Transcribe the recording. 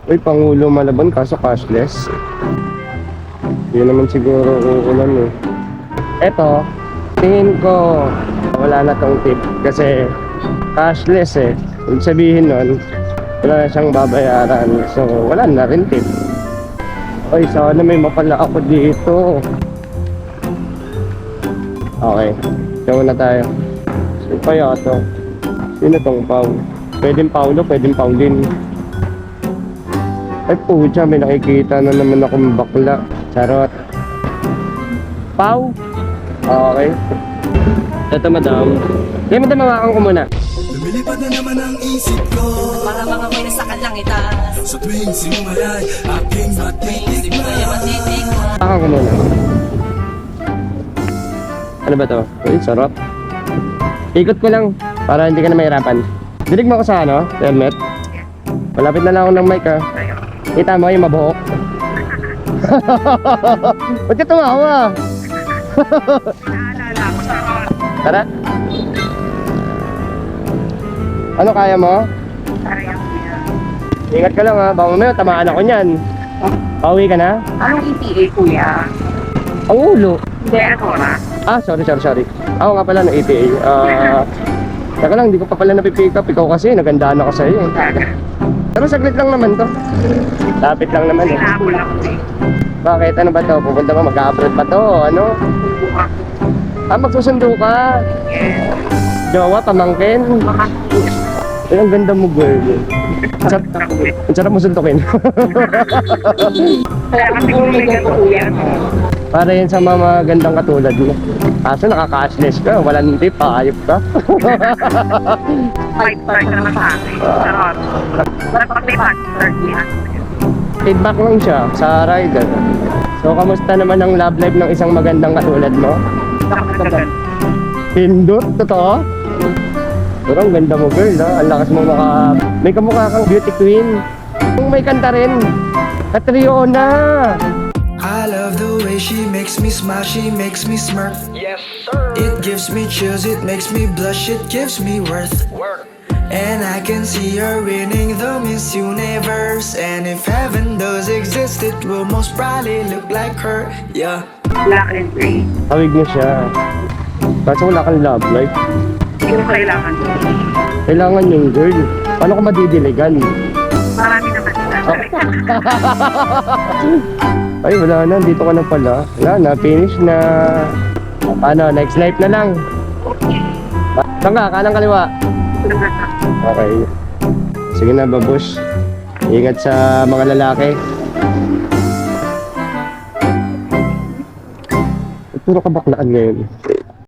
Uy, Pangulo Malabon kaso cashless. Yun naman siguro uulan eh. Eto, tingin ko wala na tong tip kasi cashless eh. Ibig sabihin nun, wala na siyang babayaran. So, wala na rin tip. Uy, sana may mapala ako dito. Okay, diyan muna tayo. So, kaya to. Sino tong Pau? Pwedeng Paulo, pwedeng Paulin. Ay pucha, may nakikita na naman akong bakla. Charot. Pau? Okay. Ito madam. Hindi madam, mawakan ko muna. Lumilipad na naman ang isip ko Para mga may nasa kalangitan. Sa tuwing simulaya'y aking matitikman. Mawakan ko muna. Ano ba to? Uy, sarap. Ikot ko lang para hindi ka na mahirapan. Dinig mo ako sa ano? Helmet? Malapit na lang ako ng mic ha. Kita mo yung mabuhok. Ba't ka tumawa? Tara. Ano kaya mo? Ingat ka lang ha. Baka mamaya tamaan ako niyan. Pauwi ka na? Anong ETA, kuya? Ang ulo. Hindi, ano na? Ah, sorry. Ako nga pala ng ETA. Teka lang, hindi ko pa pala napipick up. Ikaw kasi, nagandaan ako sa'yo eh. Pero saglit lang naman to. Lapit lang naman eh. Hinabol ako eh. Bakit? Ano ba to? Pupunta ba? Mag-abroad pa to? Ano? Ah, magsusundo ka? Jowa, pamangkin? Ay, ang ganda mo, girl. Ang sarap mo suntukin. Kaya kasi kung may ganito, kuya. Para yan sa mga gandang katulad mo. Kaso nakaka-cashless ka, walang tip, ayop ka. 5 stars ka naman sa akin. Charot. Pag may 5 stars, yan. Feedback lang siya sa rider. So, kamusta naman ang love life ng isang magandang katulad mo? Nakapagdagan. Pindot, totoo? Pero ang ganda mo, girl, ha? Ang lakas mo may kamukha kang beauty queen. Kung may kanta rin, Catriona. I love the way she makes me smile, she makes me smirk. Yes, sir. It gives me chills, it makes me blush, it gives me worth. And I can see her winning the Miss Universe. And if heaven does exist, it will most probably look like her. Yeah. Black and gray. Hawig mo siya. Kaso wala kang love life. Hindi mo kailangan. Kailangan yung girl. Paano ko madidiligan? Marami naman sila. Ay, wala na. Dito ka na pala. Wala na. Finish na. Ano, next life na lang. Saan ka? Kanang kaliwa? Okay. Sige na, babush. Ingat sa mga lalaki. Puro kabaklaan ngayon.